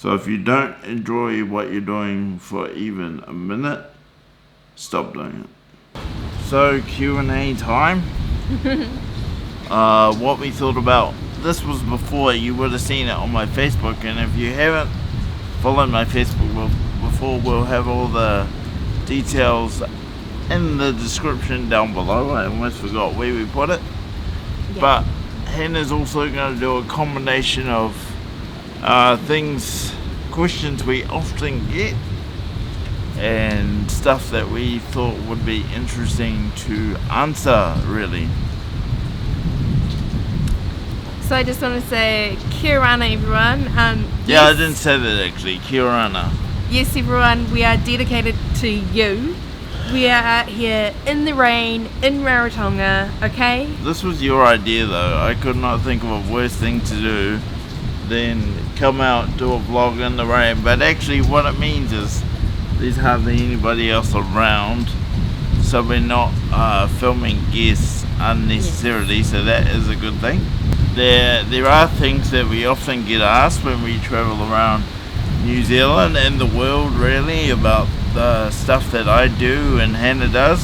So if you don't enjoy what you're doing for even a minute, stop doing it. So Q&A time. What we thought about, this was before, you would have seen it on my Facebook, and if you haven't followed my Facebook before, we'll have all the details in the description down below. I almost forgot where we put it. Yeah. But Hannah's also going to do a combination of questions we often get and stuff that we thought would be interesting to answer, really. So I just want to say kia orana, everyone. Yeah, I didn't say that actually. Kia orana. Yes, everyone, we are dedicated to you. We are out here in the rain in Rarotonga, okay? This was your idea though. I could not think of a worse thing to do than come out, do a vlog in the rain. But actually what it means is there's hardly anybody else around, so we're not filming guests unnecessarily, yes. So that is a good thing. There are things that we often get asked when we travel around New Zealand and the world, really, about the stuff that I do and Hannah does.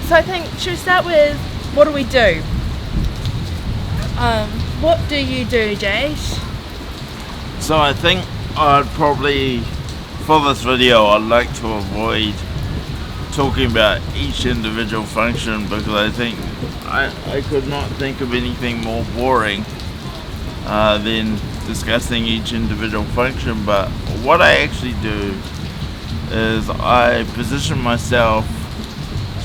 So I think, should we start with, what do we do? What do you do, Jade? So I think I'd probably, for this video, I'd like to avoid talking about each individual function, because I think I could not think of anything more boring than discussing each individual function. But what I actually do is I position myself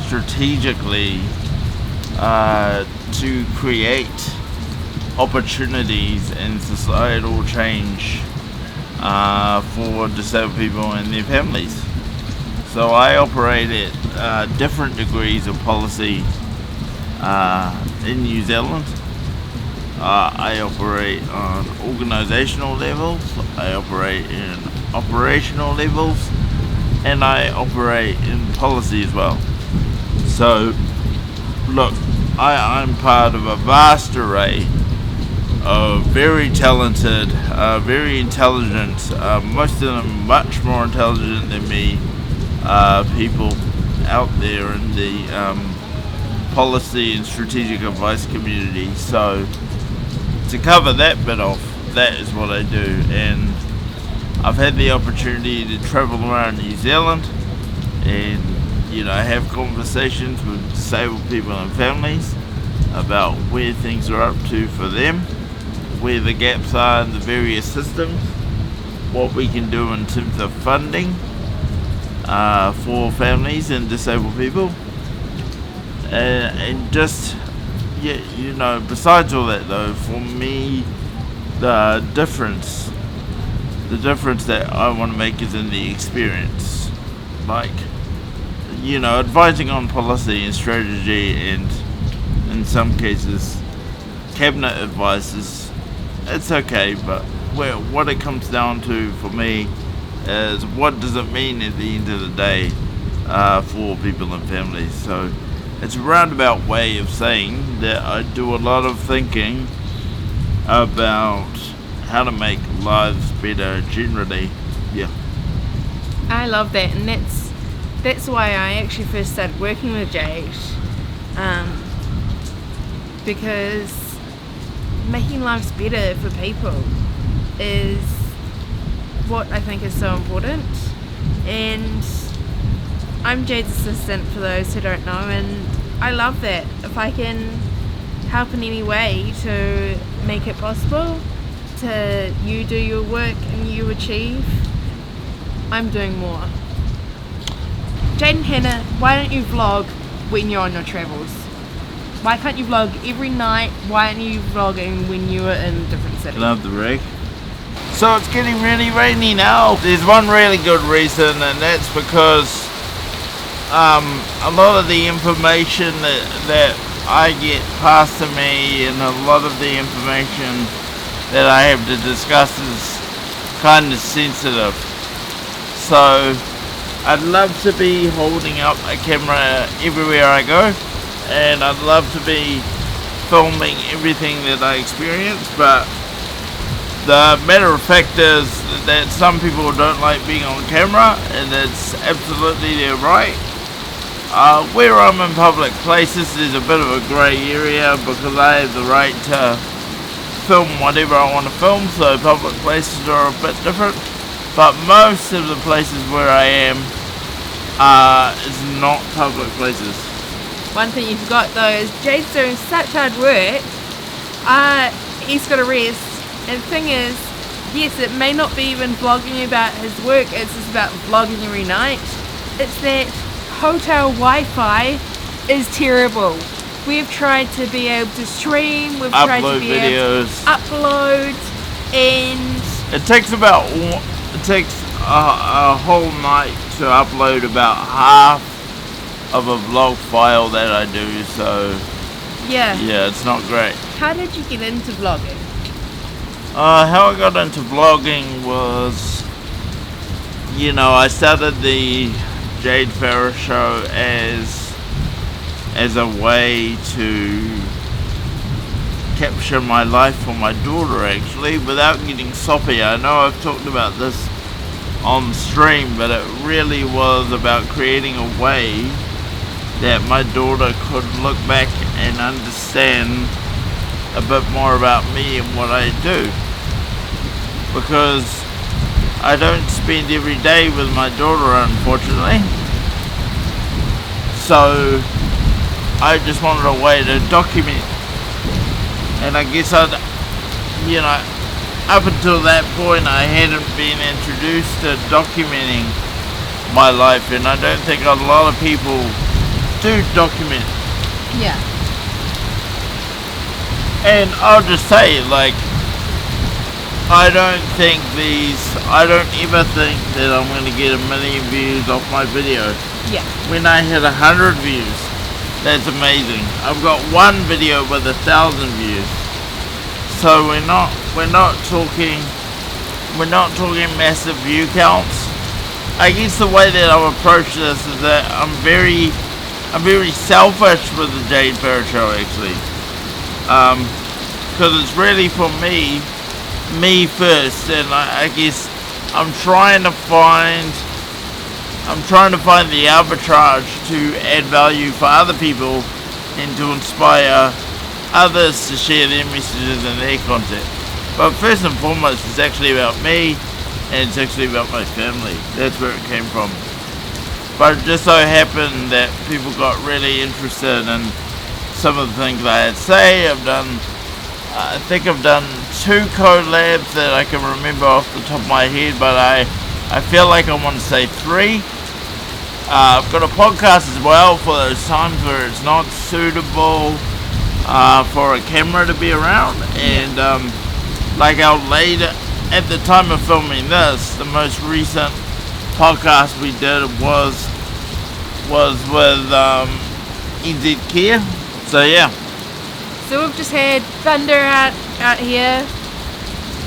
strategically to create opportunities and societal change for disabled people and their families. So I operate at different degrees of policy in New Zealand. I operate on organisational levels, I operate in operational levels, and I operate in policy as well. So look, I'm part of a vast array of very talented, very intelligent, most of them much more intelligent than me, people out there in the policy and strategic advice community. So to cover that bit off, that is what I do. And I've had the opportunity to travel around New Zealand and, you know, have conversations with disabled people and families about where things are up to for them, where the gaps are in the various systems, what we can do in terms of funding for families and disabled people, and just, yeah, you know, besides all that though, for me, the difference that I want to make is in the experience. Like, you know, advising on policy and strategy, and in some cases cabinet advice, it's okay, but what it comes down to for me is what does it mean at the end of the day for people and families. So it's a roundabout way of saying that I do a lot of thinking about how to make lives better generally. Yeah. I love that, and that's why I actually first started working with Jade, because making lives better for people is what I think is so important. And I'm Jade's assistant, for those who don't know, and I love that. If I can help in any way to make it possible to you do your work and you achieve, I'm doing more. Jade and Hannah, why don't you vlog when you're on your travels? Why can't you vlog every night? Why aren't you vlogging when you are in different cities? Love the rig. So it's getting really rainy now. There's one really good reason, and that's because a lot of the information that I get passed to me, and a lot of the information that I have to discuss is kind of sensitive. So I'd love to be holding up a camera everywhere I go, and I'd love to be filming everything that I experience, but The matter of fact is that some people don't like being on camera, and it's absolutely their right. Where I'm in public places, there's a bit of a grey area because I have the right to film whatever I want to film, so public places are a bit different. But most of the places where I am is not public places. One thing you forgot though is Jade's doing such hard work. He's got to rest. And the thing is, yes, it may not be even vlogging about his work, it's just about vlogging every night. It's that hotel Wi-Fi is terrible. We've tried to be able to stream, we've tried to be able to upload, and it takes a whole night to upload about half of a vlog file that I do, so yeah, it's not great. How did you get into vlogging? How I got into vlogging was, I started the Jade Farrar show as a way to capture my life for my daughter, actually, without getting soppy. I know I've talked about this on stream, but it really was about creating a way that my daughter could look back and understand a bit more about me and what I do, because I don't spend every day with my daughter, unfortunately, so I just wanted a way to document. And I guess up until that point I hadn't been introduced to documenting my life, and I don't think a lot of people do document. Yeah. And I'll just say, I don't ever think that I'm going to get 1 million views off my video. Yeah. When I hit 100 views, that's amazing. I've got one video with 1,000 views. So we're not talking massive view counts. I guess the way that I've approached this is that I'm very selfish with the Jade Farrar show, actually. Because it's really for me first, and I guess I'm trying to find the arbitrage to add value for other people and to inspire others to share their messages and their content. But first and foremost, it's actually about me, and it's actually about my family. That's where it came from. But it just so happened that people got really interested in some of the things I had to say. I think I've done 2 collabs that I can remember off the top of my head, but I feel like I want to say 3. I've got a podcast as well for those times where it's not suitable for a camera to be around, and at the time of filming this, the most recent podcast we did was with NZ Care. So yeah. So we've just had thunder out here.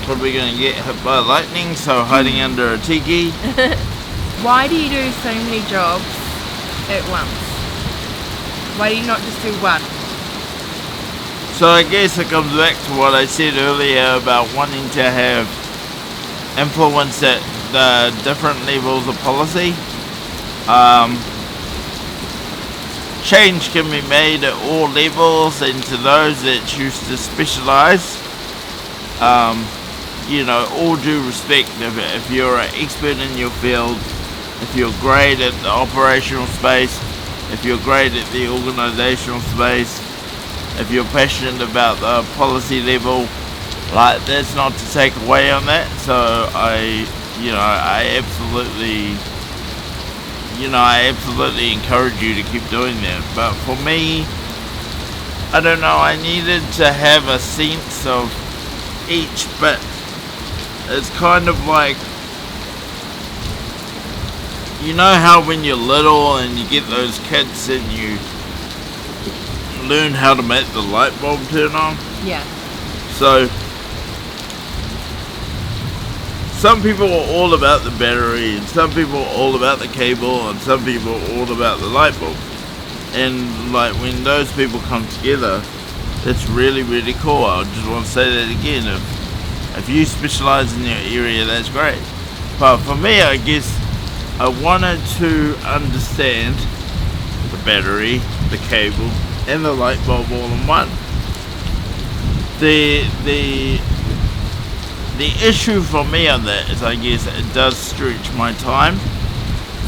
Probably gonna get hit by lightning, so hiding under a tiki. Why do you do so many jobs at once? Why do you not just do one? So I guess it comes back to what I said earlier about wanting to have influence at the different levels of policy. Change can be made at all levels, and to those that choose to specialise, all due respect, if you're an expert in your field, if you're great at the operational space, if you're great at the organisational space, if you're passionate about the policy level, that's not to take away on that. So I absolutely encourage you to keep doing that. But for me, I don't know, I needed to have a sense of each bit. It's kind of like, how when you're little and you get those kids and you learn how to make the light bulb turn on? Yeah. So some people are all about the battery, and some people are all about the cable, and some people are all about the light bulb. And when those people come together, it's really, really cool. I just want to say that again. If you specialize in your area, that's great. But for me, I guess I wanted to understand the battery, the cable, and the light bulb all in one. The issue for me on that is, I guess, it does stretch my time.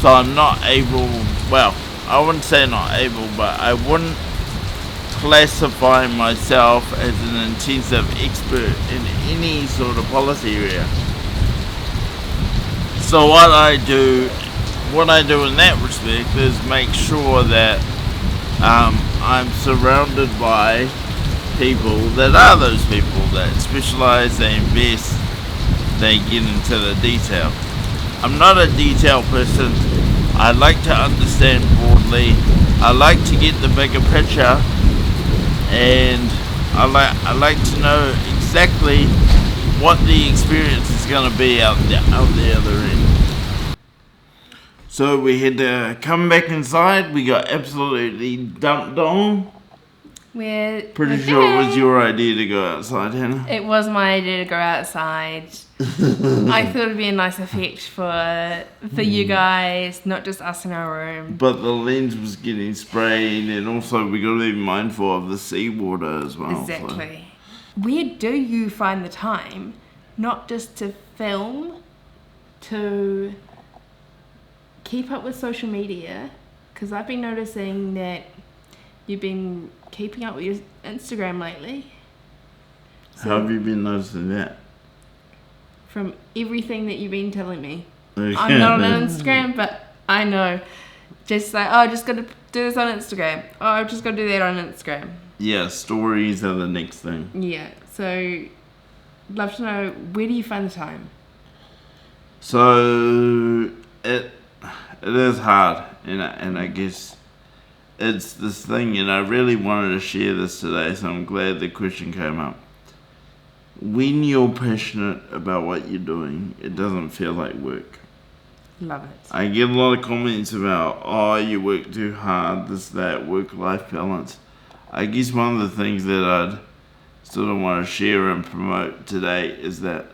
So I'm not able, well, I wouldn't say not able, but I wouldn't classify myself as an intensive expert in any sort of policy area. So what I do in that respect is make sure that I'm surrounded by people that are those people that specialize, they invest, they get into the detail. I'm not a detail person. I like to understand broadly. I like to get the bigger picture, and I like to know exactly what the experience is going to be out the other end. So we had to come back inside. We got absolutely dumped on. Pretty sure it was your idea to go outside, Hannah. It was my idea to go outside. I thought it'd be a nice effect for you guys, not just us in our room. But the lens was getting sprayed, and also we got to be mindful of the seawater as well. Exactly. So. Where do you find the time, not just to film, to keep up with social media? Because I've been noticing that you've been keeping up with your Instagram lately. So how have you been noticing that? From everything that you've been telling me. Okay. I'm not on Instagram, but I know. Just like, oh, just got to do this on Instagram. Oh, I've just got to do that on Instagram. Yeah, stories are the next thing. Yeah, so love to know, where do you find the time? So it is hard, and I guess it's this thing, and I really wanted to share this today, so I'm glad the question came up. When you're passionate about what you're doing, it doesn't feel like work. Love it. I get a lot of comments about, oh, you work too hard, this, that, work-life balance. I guess one of the things that I'd sort of want to share and promote today is that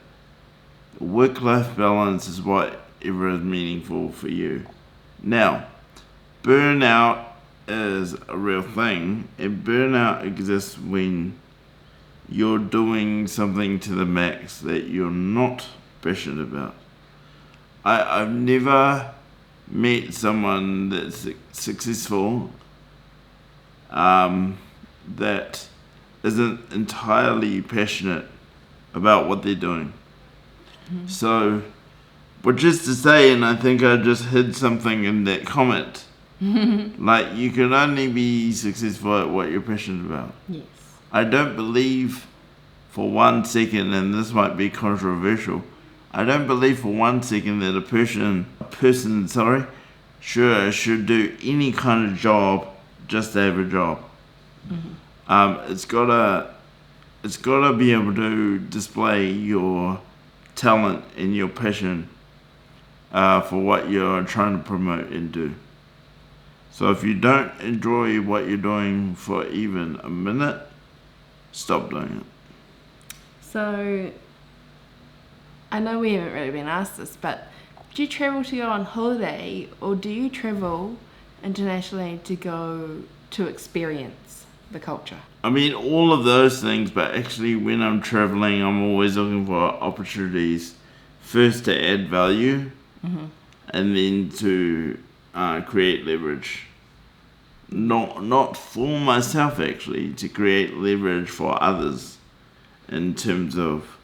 work-life balance is whatever is meaningful for you. Now, burnout is a real thing, and burnout exists when you're doing something to the max that you're not passionate about. I've never met someone that's successful that isn't entirely passionate about what they're doing. Mm-hmm. So, which is to say, and I think I just hid something in that comment, like, you can only be successful at what you're passionate about. Yes. I don't believe for 1 second, and this might be controversial, I don't believe for 1 second that a person should do any kind of job just to have a job. Mm-hmm. It's gotta be able to display your talent and your passion for what you're trying to promote and do. So if you don't enjoy what you're doing for even a minute, stop doing it. So, I know we haven't really been asked this, but do you travel to go on holiday, or do you travel internationally to go to experience the culture? I mean, all of those things, but actually when I'm traveling, I'm always looking for opportunities, first to add value, mm-hmm. and then to create leverage. Not for myself, actually, to create leverage for others in terms of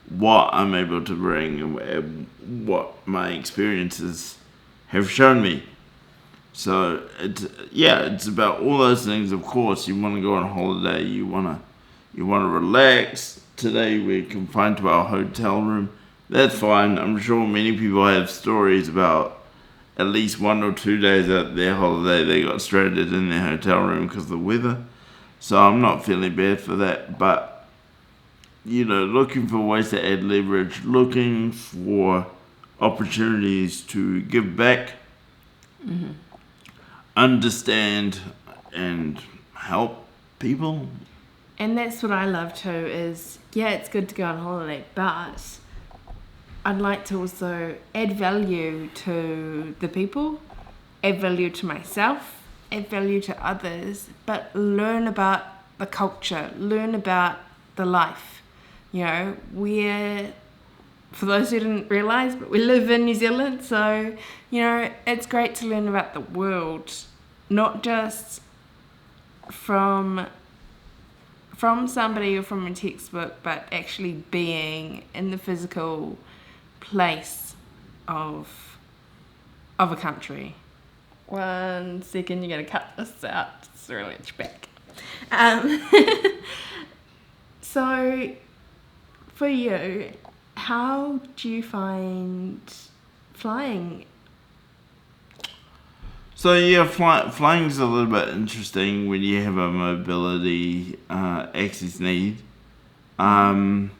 what I'm able to bring and what my experiences have shown me. So it's about all those things. Of course, you want to go on holiday, you want to relax. Today we're confined to our hotel room. That's fine. I'm sure many people have stories about at least 1 or 2 days at their holiday they got stranded in their hotel room because of the weather. So I'm not feeling bad for that, but looking for ways to add leverage, looking for opportunities to give back, mm-hmm. understand and help people. And that's what I love too, is, yeah, it's good to go on holiday, but I'd like to also add value to the people, add value to myself, add value to others, but learn about the culture, learn about the life. You know, we're, for those who didn't realise, but we live in New Zealand, so, you know, it's great to learn about the world, not just from somebody or from a textbook, but actually being in the physical place of a country. 1 second, you're going to cut this out. It's really itch back. So, for you, how do you find flying? So yeah, flying's a little bit interesting when you have a mobility access need. Like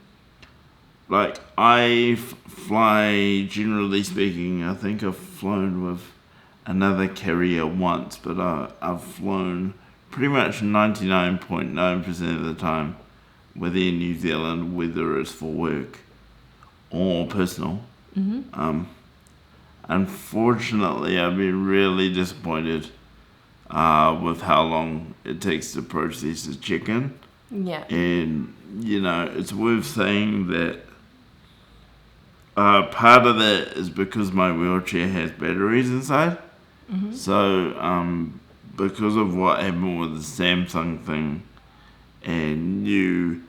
I fly, generally speaking, I think I've flown with another carrier once, but I've flown pretty much 99.9% of the time within New Zealand, whether it's for work or personal. Unfortunately, I've been really disappointed with how long it takes to process a check-in. Yeah. And, you know, it's worth saying that part of that is because my wheelchair has batteries inside. So, because of what happened with the Samsung thing and new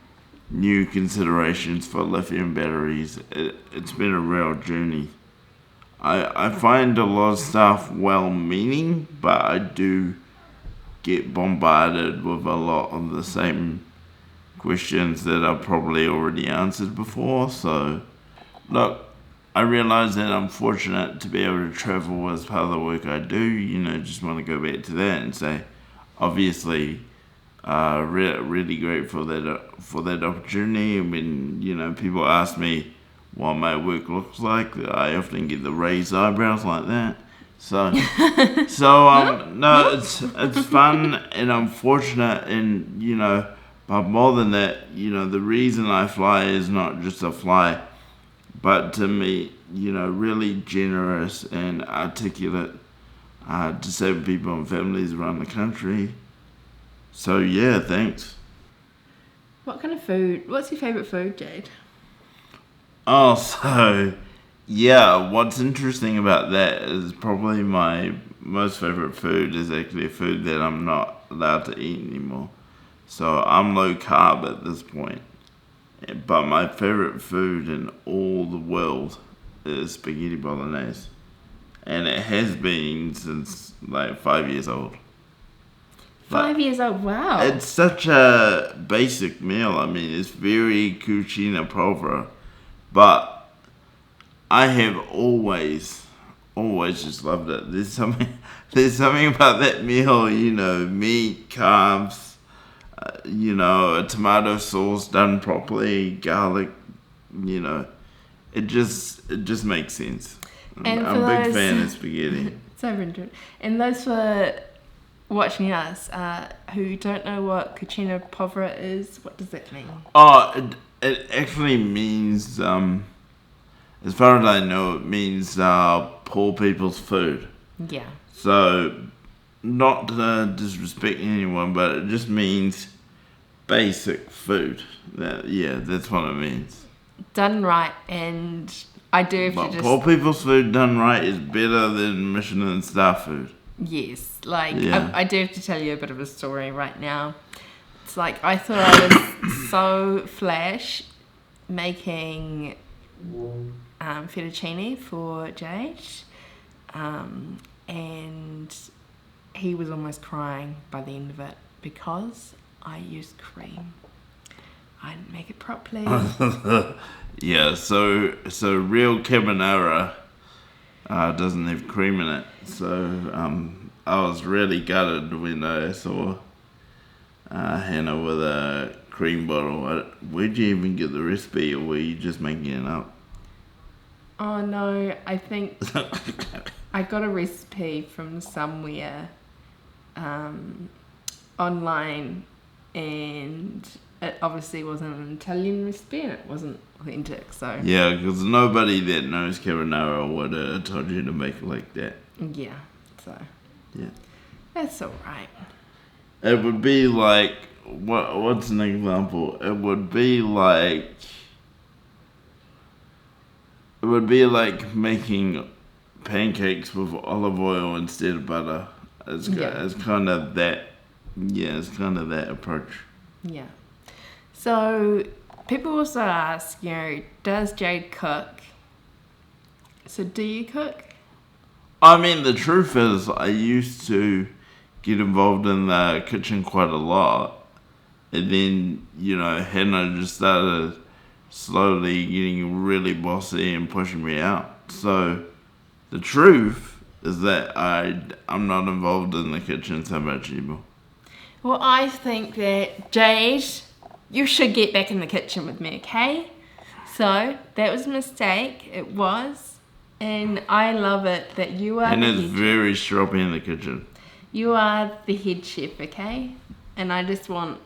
considerations for lithium batteries, it's been a real journey. I find a lot of stuff well-meaning, but I do get bombarded with a lot of the same questions that I've probably already answered before. So, look, I realise that I'm fortunate to be able to travel as part of the work I do. You know, just want to go back to that and say, obviously, really grateful for that opportunity. And when, you know, people ask me what my work looks like, I often get the raised eyebrows like that. So no, it's fun, and I'm fortunate, and you know, but more than that, you know, the reason I fly is not just to fly, but to meet, you know, really generous and articulate disabled people and families around the country. So yeah, thanks. What kind of food? What's your favourite food, Jade? Oh, so, yeah, what's interesting about that is probably my most favourite food is actually a food that I'm not allowed to eat anymore. So I'm low carb at this point. But my favourite food in all the world is spaghetti bolognese. And it has been since like 5 years old. 5 years old, wow. It's such a basic meal. I mean, it's very cucina povera. But I have always just loved it. There's something about that meal, you know, meat, carbs, you know, a tomato sauce done properly, garlic, you know, it just makes sense. And I'm a big fan of spaghetti. So interesting. And those for watching us who don't know what cucina povera is, what does that mean? Oh, it actually means, as far as I know, it means poor people's food. Yeah. So, not to disrespect anyone, but it just means basic food. That's what it means. Done right, and I do have But to just... poor people's food done right is better than Michelin star food. Yes, like, Yeah. I do have to tell you a bit of a story right now. It's like, I thought I was so flash making fettuccine for Jade, and he was almost crying by the end of it because I used cream. I didn't make it properly. Yeah, so real carbonara doesn't have cream in it. So I was really gutted when I saw Hannah with a cream bottle. Where'd you even get the recipe, or were you just making it up? Oh no, I think I got a recipe from somewhere online, and it obviously wasn't an Italian recipe and it wasn't authentic. So Yeah, because nobody that knows carbonara would have told you to make it like that. yeah, so Yeah. that's all right. It would be like, what's an example? It would be like making pancakes with olive oil instead of butter. It's kind of that. Yeah, it's kind of that approach. Yeah. So people also ask, does Jade cook? So do you cook? I mean, the truth is, I used to get involved in the kitchen quite a lot. And then, Hannah just started slowly getting really bossy and pushing me out. So the truth is that I'm not involved in the kitchen so much anymore. Well, I think that, Jade, you should get back in the kitchen with me, okay? So that was a mistake. It was. And I love it that you are And it's very stroppy in the kitchen. You are the head chef, okay? And I just want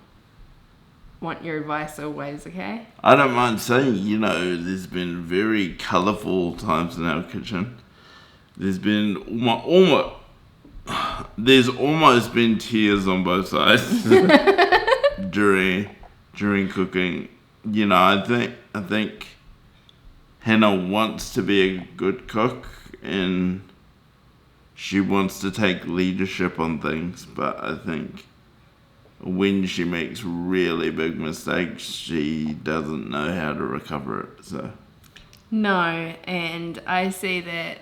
your advice always, okay? I don't mind saying, there's been very colourful times in our kitchen. There's been there's almost been tears on both sides during cooking. I think Hannah wants to be a good cook and she wants to take leadership on things, but I think when she makes really big mistakes, she doesn't know how to recover it. So no, and I see that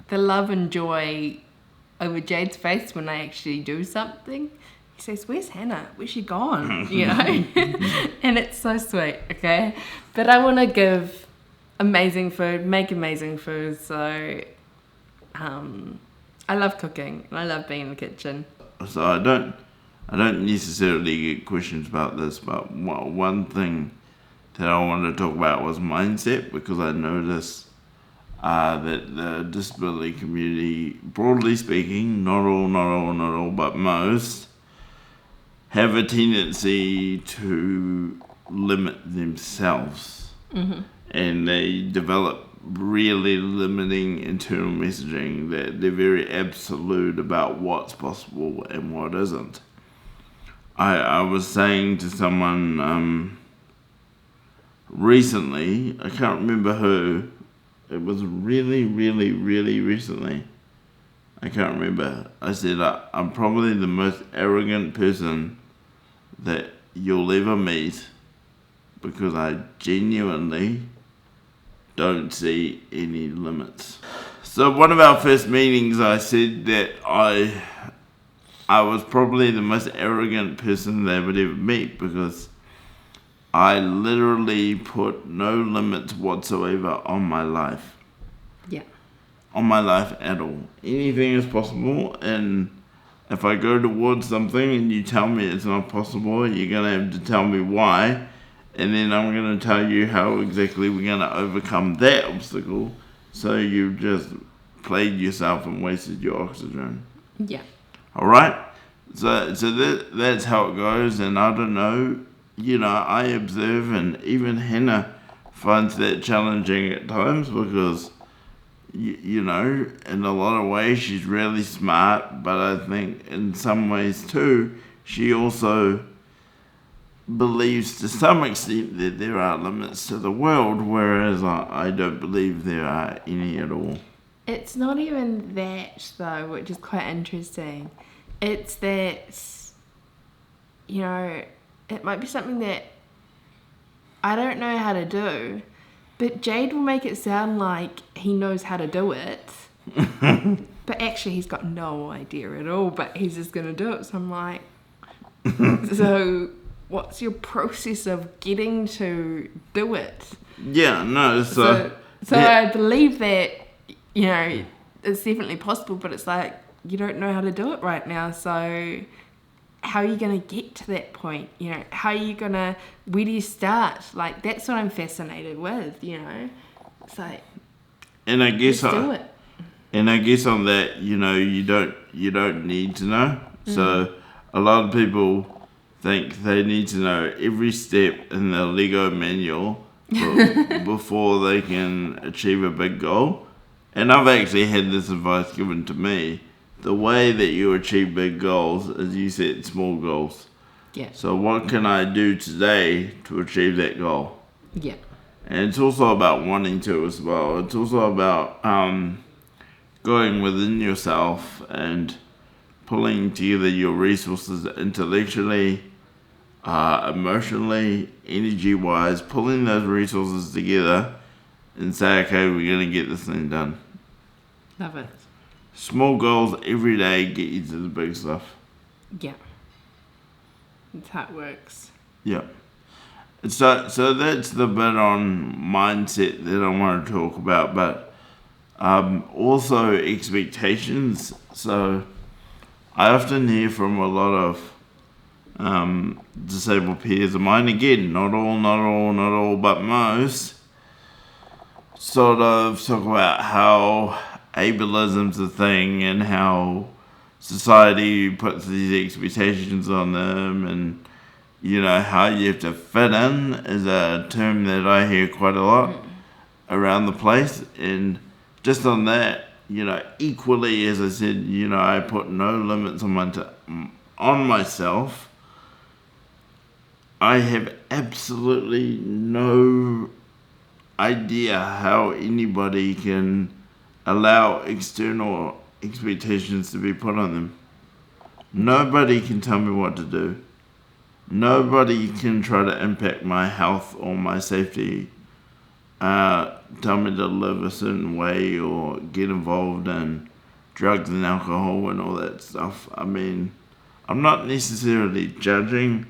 the love and joy over Jade's face when I actually do something. He says, "Where's Hannah? Where's she gone?" And it's so sweet, okay? But I want to give amazing food, make amazing food, so I love cooking and I love being in the kitchen. So I don't necessarily get questions about this, but one thing that I wanted to talk about was mindset, because I noticed that the disability community, broadly speaking, not all, but most, have a tendency to limit themselves. Mm-hmm. And they develop really limiting internal messaging, that they're very absolute about what's possible and what isn't. I was saying to someone recently, I can't remember who, it was really recently, I can't remember. I said, I'm probably the most arrogant person that you'll ever meet, because I genuinely don't see any limits. So one of our first meetings, I said that I was probably the most arrogant person they would ever meet, because I literally put no limits whatsoever on my life. Yeah. On my life at all. Anything is possible, and if I go towards something and you tell me it's not possible, you're going to have to tell me why, and then I'm going to tell you how exactly we're going to overcome that obstacle, so you've just played yourself and wasted your oxygen. Yeah. Alright? So that's how it goes, and I don't know, I observe, and even Hannah finds that challenging at times, because in a lot of ways she's really smart, but I think in some ways too, she also believes to some extent that there are limits to the world, whereas I don't believe there are any at all. It's not even that, though, which is quite interesting. It's that, it might be something that I don't know how to do, but Jade will make it sound like he knows how to do it. But actually he's got no idea at all, but he's just going to do it. So I'm like, so what's your process of getting to do it? Yeah, no, So I believe that, it's definitely possible, but it's like, you don't know how to do it right now, so how are you going to get to that point? How are you going to, where do you start? Like, that's what I'm fascinated with, It's like, and I guess just do it. And I guess on that, you don't need to know. So a lot of people think they need to know every step in the Lego manual before they can achieve a big goal. And I've actually had this advice given to me. The way that you achieve big goals is you set small goals. Yeah. So what can I do today to achieve that goal? Yeah. And it's also about wanting to as well. It's also about going within yourself and pulling together your resources intellectually, emotionally, energy-wise, pulling those resources together and say, okay, we're going to get this thing done. Love it. Small goals every day get you to the big stuff. Yeah. That's how it works. Yeah. So that's the bit on mindset that I want to talk about, but also expectations. So I often hear from a lot of disabled peers of mine, again, not all, but most, sort of talk about how ableism's a thing and how society puts these expectations on them, and how you have to fit in is a term that I hear quite a lot around the place. And just on that, equally, as I said, I put no limits on myself. I have absolutely no idea how anybody can allow external expectations to be put on them. Nobody can tell me what to do. Nobody can try to impact my health or my safety, tell me to live a certain way or get involved in drugs and alcohol and all that stuff. I mean, I'm not necessarily judging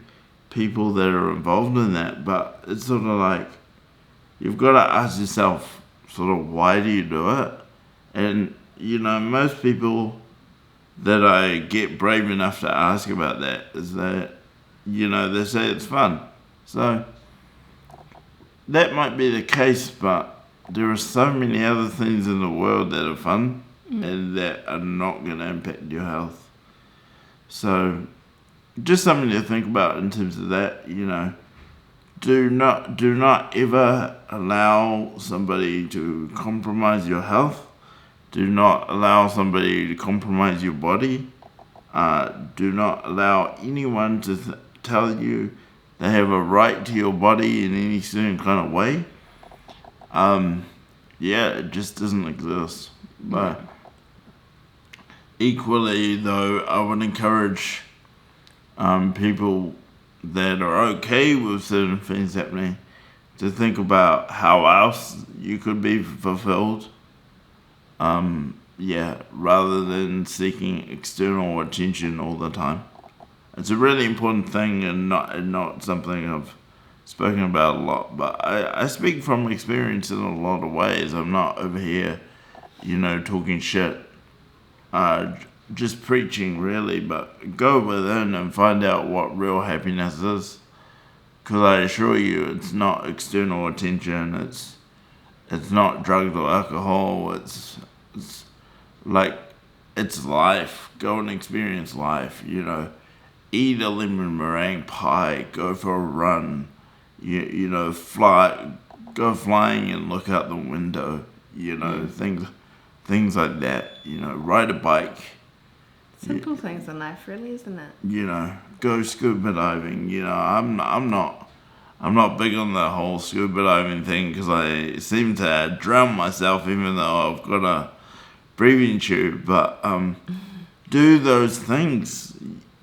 people that are involved in that, but it's sort of like, you've got to ask yourself, sort of, why do you do it? And, most people that I get brave enough to ask about that is that, they say it's fun. So that might be the case, but there are so many other things in the world that are fun and that are not going to impact your health. So just something to think about in terms of that. Do not ever allow somebody to compromise your health. Do not allow somebody to compromise your body. Do not allow anyone to tell you they have a right to your body in any certain kind of way. It just doesn't exist. But equally, though, I would encourage people that are okay with certain things happening to think about how else you could be fulfilled. Rather than seeking external attention all the time. It's a really important thing and not something I've spoken about a lot, but I speak from experience in a lot of ways. I'm not over here, talking shit, just preaching really, but go within and find out what real happiness is. Because I assure you, it's not external attention, it's not drugs or alcohol, it's life. Go and experience life, Eat a lemon meringue pie, go for a run, go flying and look out the window, things like that, ride a bike. Simple things in life, really, isn't it? Go scuba diving. I'm not big on the whole scuba diving thing because I seem to drown myself even though I've got a breathing tube. But do those things.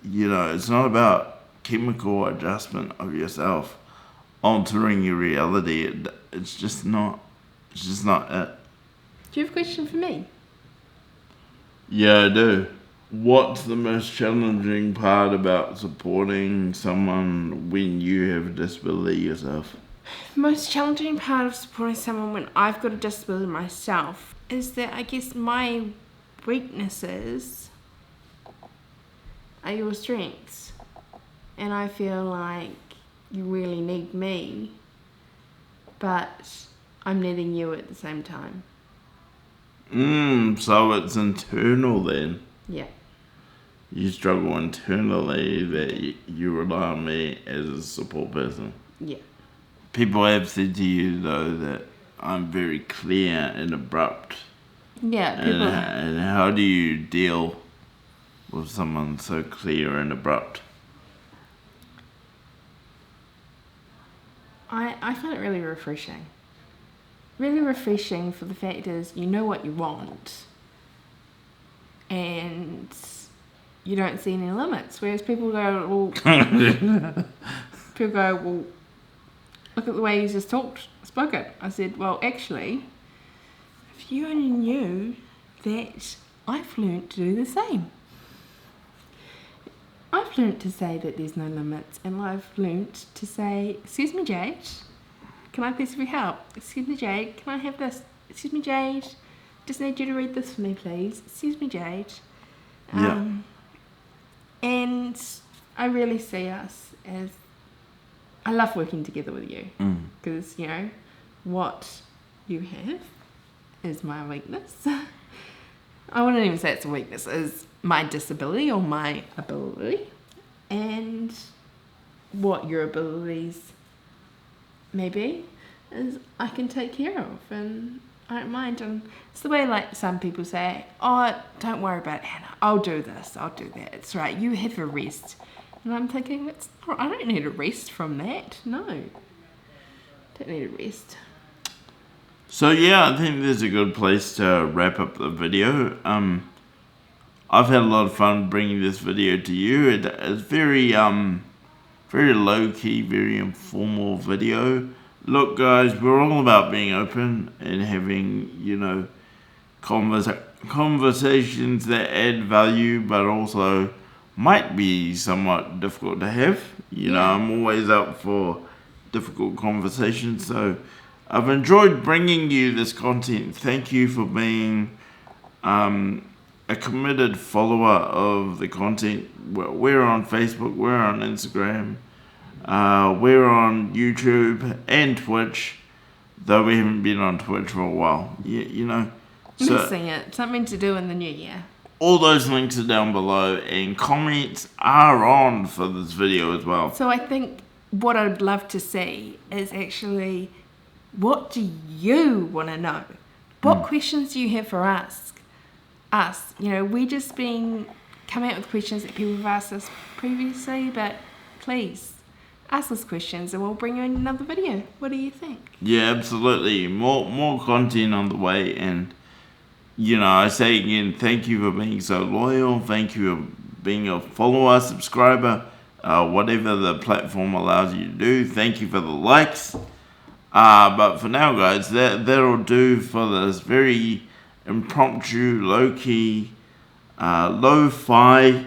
It's not about chemical adjustment of yourself altering your reality. It's just not it. Do you have a question for me? Yeah, I do. What's the most challenging part about supporting someone when you have a disability yourself? The most challenging part of supporting someone when I've got a disability myself is that I guess my weaknesses are your strengths. And I feel like you really need me, but I'm needing you at the same time. So it's internal then. Yeah. you struggle internally that you rely on me as a support person. Yeah. People have said to you, though, that I'm very clear and abrupt. Yeah, people... And how do you deal with someone so clear and abrupt? I find it really refreshing. Really refreshing for the fact is you know what you want and you don't see any limits. Whereas people go, well, look at the way you just spoken. I said, well, actually, if you only knew that I've learnt to do the same. I've learnt to say that there's no limits, and I've learnt to say, excuse me, Jade, can I please have your help? Excuse me, Jade, can I have this? Excuse me, Jade, just need you to read this for me, please. Excuse me, Jade. And I really see us as, I love working together with you, because, you know, what you have is my weakness. I wouldn't even say it's a weakness, it's my disability or my ability, and what your abilities may be is I can take care of, and I don't mind. And it's the way, like, some people say, oh, don't worry about Hannah, I'll do this, I'll do that, it's right, you have a rest. And I'm thinking, it's not, I don't need a rest from that, no, don't need a rest. So yeah, I think there's a good place to wrap up the video. I've had a lot of fun bringing this video to you. It's very low key, very informal video. Look, guys, we're all about being open and having, you know, conversations that add value, but also might be somewhat difficult to have. You know, I'm always up for difficult conversations, so I've enjoyed bringing you this content. Thank you for being a committed follower of the content. We're on Facebook, we're on Instagram, we're on YouTube and Twitch, though we haven't been on Twitch for a while. You know, so missing it. Something to do in the new year. All those links are down below, and comments are on for this video as well. So I think what I'd love to see is actually, what do you want to know? What questions do you have for us? You know, we just come out with questions that people have asked us previously, but please ask us questions and we'll bring you in another video. What do you think? Yeah, absolutely. More content on the way, and you know, I say again, thank you for being so loyal. Thank you for being a follower, subscriber, whatever the platform allows you to do. Thank you for the likes. But for now, guys, that'll do for this very impromptu, low-key, lo-fi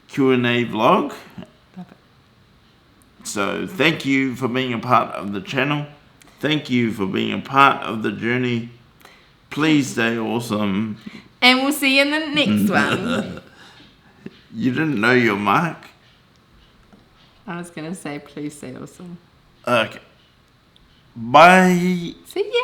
Q&A vlog. So thank you for being a part of the channel. Thank you for being a part of the journey. Please stay awesome. And we'll see you in the next one. You didn't know your mark? I was going to say, please stay awesome. Okay. Bye. See ya.